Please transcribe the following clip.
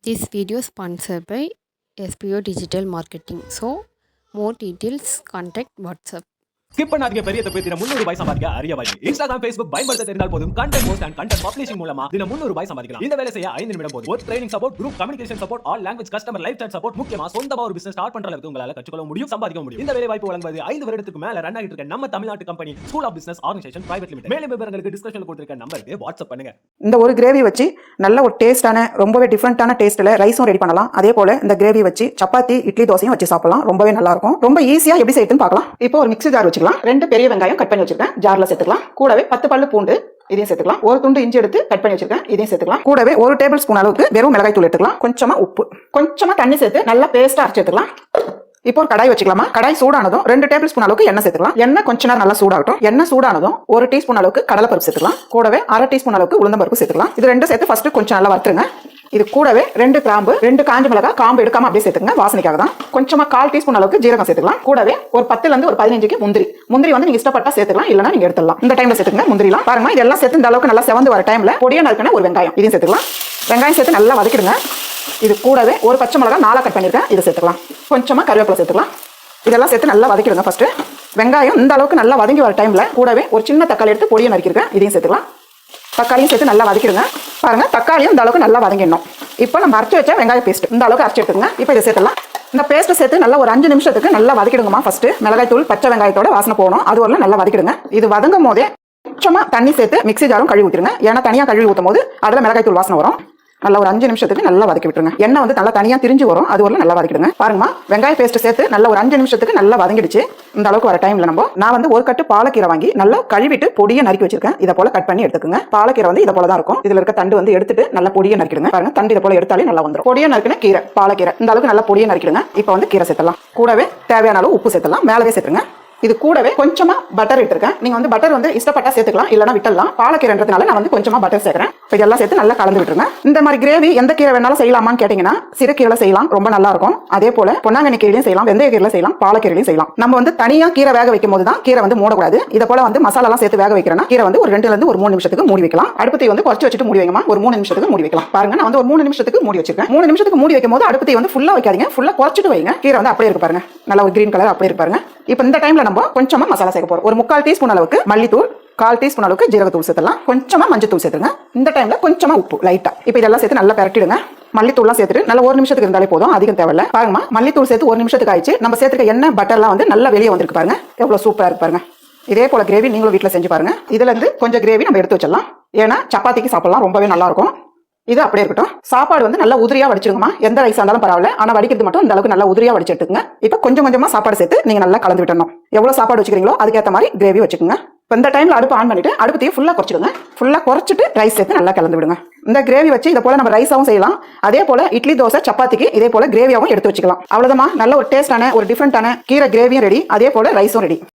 This video is sponsored by SPO Digital Marketing. So, more details, contact WhatsApp. Skip பண்ணாதீங்க பெரிய தப்பு. தினம் 300 ரூபாய் சம்பாதிக்க அரிய வழி. இன்ஸ்டாகிராம், ஃபேஸ்புக் பயன்படுத்த தெரிந்தால் போதும். Content post and content publishing மூலமா தினம் 300 ரூபாய் சம்பாதிக்கலாம். இந்த வேலை செய்ய 5 நிமிடம் போதும். ஒரு training support, group communication support, all language customer life time support, முக்கியமா சொந்தமா ஒரு பிசினஸ் ஸ்டார்ட் பண்ற அளவுக்கு உங்களால கற்றுக்கொள்ள முடியும், சம்பாதிக்க முடியும். இந்த வேலை வாய்ப்பு வழங்குவது 5 வருடத்துக்கு மேல ரன் ஆகிட்டு இருக்க நம்ம தமிழ்நாட்டு company school of business organisation private limited. மேலும் விவரங்களுக்கு டிஸ்கிரிப்ஷன்ல கொடுத்திருக்க நம்பருக்கு வாட்ஸ்அப் பண்ணுங்க. இந்த ஒரு கிரேவி வச்சு நல்ல ஒரு டேஸ்டான ரொம்பவே டிஃப்ரெண்டான டேஸ்ட்ல ரைஸும் ரெடி பண்ணலாம். அதே போல இந்த கிரேவி வச்சு சப்பாத்தி, இட்லி, தோசையும் வச்சு சாப்பிடலாம். ரொம்பவே நல்லா இருக்கும். ரொம்ப ஈஸியா எப்படி செய்யறதுன்னு பார்க்கலாம். இப்போ ஒரு மிக்ஸி ஜார் வச்சுக்கலாம். 2 பெரிய வெங்காயம் கட் பண்ணி வச்சிருக்கேன், ஜார்ல சேர்த்துக்கலாம். கூடவே 10 பல்லு பூண்டு இதையும் சேர்த்துக்கலாம். ஒரு துண்டு இஞ்சி எடுத்து கட் பண்ணி வச்சிருக்கேன், இதையும் சேர்த்துக்கலாம். கூடவே 1 டேபிள் ஸ்பூன் அளவுக்கு வெறும் மிளகாய் தூள் எடுத்துக்கலாம். கொஞ்சமா உப்பு, கொஞ்சமா தண்ணி சேர்த்து நல்லா பேஸ்டா அரைச்சு எடுத்துக்கலாம். இப்போ ஒரு கடாய் வச்சுக்கலாமா. கடாய் சூடானதும் 2 டேபிள் ஸ்பூன் அளவுக்கு எண்ணெய் சேர்த்துக்கலாம். எண்ணெய் கொஞ்ச நேரம் நல்லா சூடாகட்டும். எண்ணெய் சூடானதும் 1 டீஸ்பூன் அளவுக்கு கடலைப்பருப்பு சேர்த்துக்கலாம். கூடவே 1/2 டீஸ்பூன் அளவுக்கு உளுந்தம்பருப்பு சேர்த்துக்கலாம். இது ரெண்டும் சேர்த்து ஃபர்ஸ்ட் கொஞ்சம் நல்லா வறுத்துருங்க. இது கூடவே 2 கிராம்பு, 2 காஞ்ச மிளகாய் காம்பு எடுக்காம அப்படியே சேர்த்துங்க, வாசனைக்காக தான். கொஞ்சமா 1/4 டீஸ்பூன் அளவுக்கு ஜீரகம் சேர்த்துக்கலாம். கூடவே ஒரு 10ல இருந்து ஒரு 15க்கு முந்திரி வந்து நீங்க இஷ்டப்பட்டா சேர்த்துக்கலாம், இல்லனா நீங்க எடுத்துடலாம். இந்த டைம்ல சேர்த்துங்க முந்திரிலாம். பாருங்க இதெல்லாம் சேர்த்து இந்த அளவுக்கு நல்லா செவந்து வர டைம்ல பொடியா நறுக்கின ஒரு வெங்காயம் இதையும் சேர்த்துக்கலாம். வெங்காயம் சேர்த்து நல்லா வதக்கிடுங்க. இது கூடவே ஒரு பச்சை மிளகாய் 4 கட் பண்ணிருக்கேன், இதை சேர்த்துக்கலாம். கொஞ்சமா கருவேப்பிலை சேர்த்துக்கலாம். இதெல்லாம் சேர்த்து நல்லா வதக்கிடுங்க. ஃபர்ஸ்ட் வெங்காயம் இந்த அளவுக்கு நல்லா வதங்கி வர டைம்ல கூடவே ஒரு சின்ன தக்காளி எடுத்து பொடியா நறுக்கிருக்கேன், இதையும் சேர்த்துக்கலாம். தக்காளியும் சேர்த்து நல்லா வதக்கிடுங்க. பாருங்க தக்காளியும் இந்த அளவுக்கு நல்லா வதங்கிடணும். இப்போ நம்ம அரைச்சு வச்ச வெங்காய பேஸ்ட் இந்த அளவுக்கு அரைச்சு எடுத்துங்க. இப்போ இதை சேர்த்துலாம். இந்த பேஸ்ட் சேர்த்து நல்லா ஒரு 5 நிமிஷத்துக்கு நல்லா வதக்கிடுங்கம்மா. ஃபர்ஸ்ட் மிளகாய் தூள், பச்சை வெங்காயத்தோட வாசனை போகணும், அது வரலாம் நல்லா வதக்கிடுங்க. இது வதங்கும் போதே கொஞ்சமா தண்ணி சேர்த்து மிக்ஸி ஜாரும் கழுவி ஊற்றிடுங்க. ஏன்னா தனியாக கழுவி ஊற்றும் போது அதில் மிளகாய் தூள் வாசனை வரும். நல்லா ஒரு 5 நிமிஷத்துக்கு நல்லா வதக்கி விட்டுருங்க. எண்ணெய் வந்து நல்லா தனியாக திரிஞ்சு வரும், அது வரலாம் நல்லா வதக்கிடுங்க. பாருங்கம்மா வெங்காய பேஸ்ட் சேர்த்து நல்லா ஒரு 5 நிமிஷத்துக்கு நல்லா வதங்கிடுச்சு. இந்த அளவுக்கு வர டைம்ல நான் வந்து ஒரு கட்டு பாலக்கீரை வாங்கி நல்லா கழுவிட்டு பொடியை நறுக்கி வச்சிருக்கேன். இதை போல கட் பண்ணி எடுத்துக்கோங்க. பாலக்கீரை வந்து இதை போல தான் இருக்கும். இதுல இருக்க தண்டு வந்து எடுத்துட்டு நல்லா பொடியை நறுக்கிடுங்க. பாருங்க தண்டு இதை போல எடுத்தாலே நல்லா வந்துடும். பொடியை நறுக்கின கீரை, பாலக்கீரை இந்த அளவுக்கு நல்லா பொடியை நறுக்கிடுங்க. இப்போ வந்து கீரை சேர்த்தலாம். கூடவே தேவையான அளவு உப்பு சேர்த்தலாம், மேலவே சேர்த்துங்க. இது கூடவே கொஞ்சமா பட்டர் எடுத்துருக்கேன். நீங்க வந்து பட்டர் வந்து இஷ்டப்பட்டா சேர்த்துக்கலாம், இல்லனா விட்டுடலாம். பாலக்கீரைன்றதுனால நான் வந்து கொஞ்சமா பட்டர் சேர்க்கிறேன். இதெல்லாம் சேர்த்து நல்லா கலந்து விட்டுருங்க. இந்த மாதிரி கிரேவி எந்த கீரை வேணாலும் செய்யலாமான்னு கேட்டீங்கன்னா சிறுகீரை செய்யலாம், ரொம்ப நல்லா இருக்கும். அதே போல பொன்னாங்கண்ணி கீரையும் செய்யலாம், வெந்தய கீரையும் செய்யலாம், பாலக்கீரையும் செய்யலாம். நம்ம வந்து தனியா கீரை வேக வைக்கும் போது தான் கீரை வந்து மூடக்கூடாது. இதை போல வந்து மசாலா எல்லாம் சேர்த்து வேக வைக்கிறேன்னா கீரை வந்து ஒரு 2ல இருந்து ஒரு 3 நிமிஷத்துக்கு மூடி வைக்கலாம். அடுப்பத்தை வந்து குறைச்சு வச்சுட்டு மூடி வைங்கம்மா. ஒரு 3 நிமிஷத்துக்கு மூடி வைக்கலாம். பாருங்க நான் வந்து ஒரு 3 நிமிஷத்துக்கு மூடி வச்சிருக்கேன். 3 நிமிஷத்துக்கு மூடி வைக்கும் போது அடுப்பத்தை வந்து ஃபுல்லா வைக்காதீங்க, ஃபுல்லா குறைச்சிட்டு வைங்க. கீரை வந்து அப்படியே இருக்கு பாருங்க, நல்ல ஒரு கிரீன் கலர் அப்படியே இருக்கு பாருங்க. இப்போ இந்த டைம்ல நம்ம கொஞ்சமா மசாலா சேர்க்க போறோம். ஒரு 3/4 டீஸ்பூன் அளவுக்கு மல்லித்தூள், 1/4 டீஸ்பூன் அளவுக்கு ஜீரகத்தூள் சேர்த்தலாம். கொஞ்சமா மஞ்சத்தூள் சேர்த்துங்க. இந்த டைம்ல கொஞ்சமா உப்பு லைட்டா. இப்போ இதெல்லாம் சேர்த்து நல்லா பரட்டிடுங்க. மல்லித்தூள்லாம் சேர்த்துட்டு நல்லா 1 நிமிஷத்துக்கு இருந்தாலே போதும், அதிகம் தேவையில்ல. பாருங்கம்மா மல்லித்தூள் சேர்த்து 1 நிமிஷத்துக்கு ஆயிடுச்சு. நம்ம சேர்த்துக்க எண்ணெய் பட்டர்லாம் வந்து நல்லா வெளியே வந்திருக்கு பாருங்க, எவ்வளவு சூப்பரா இருக்கு பாருங்க. இதே போல கிரேவி நீங்களும் வீட்டில் செஞ்சு பாருங்க. இதுல இருந்து கொஞ்சம் கிரேவி நம்ம எடுத்து வச்சிடலாம், ஏன்னா சப்பாத்திக்கு சாப்பிடலாம், ரொம்பவே நல்லா இருக்கும். இது அப்படியே இருக்கட்டும். சாப்பாடு வந்து நல்லா உதிரியா வடிச்சிருங்கம்மா. எந்த ரைஸ் இருந்தாலும் பரவாயில்ல, ஆனா வடிக்கிறது மட்டும் இந்த அளவுக்கு நல்லா உதிரியா வடிச்சு எடுத்துங்க. இப்போ கொஞ்சம் கொஞ்சமா சாப்பாடு சேர்த்து நீங்க நல்லா கலந்து விட்டணும். எவ்வளவு சாப்பாடு வச்சுக்கிறீங்களோ அதுக்கேற்ற மாதிரி கிரேவி வச்சுக்கோங்க. இப்போ இந்த டைம்ல அடுப்பு ஆன் பண்ணிட்டு அடுப்பத்தையும் ஃபுல்லா குறைச்சிடுங்க. ஃபுல்லா குறைச்சிட்டு ரைஸ் சேர்த்து நல்லா கலந்து விடுங்க. இந்த கிரேவி வச்சு இதை போல நம்ம ரைஸாவும் செய்யலாம், அதே போல இட்லி, தோசை, சப்பாத்திக்கு இதே போல கிரேவியாவும் எடுத்து வச்சுக்கலாம். அவ்வளவுதான், நல்ல ஒரு டேஸ்டான ஒரு டிஃபரெண்டான கீரை கிரேவியும் ரெடி, அதே போல ரைஸும் ரெடி.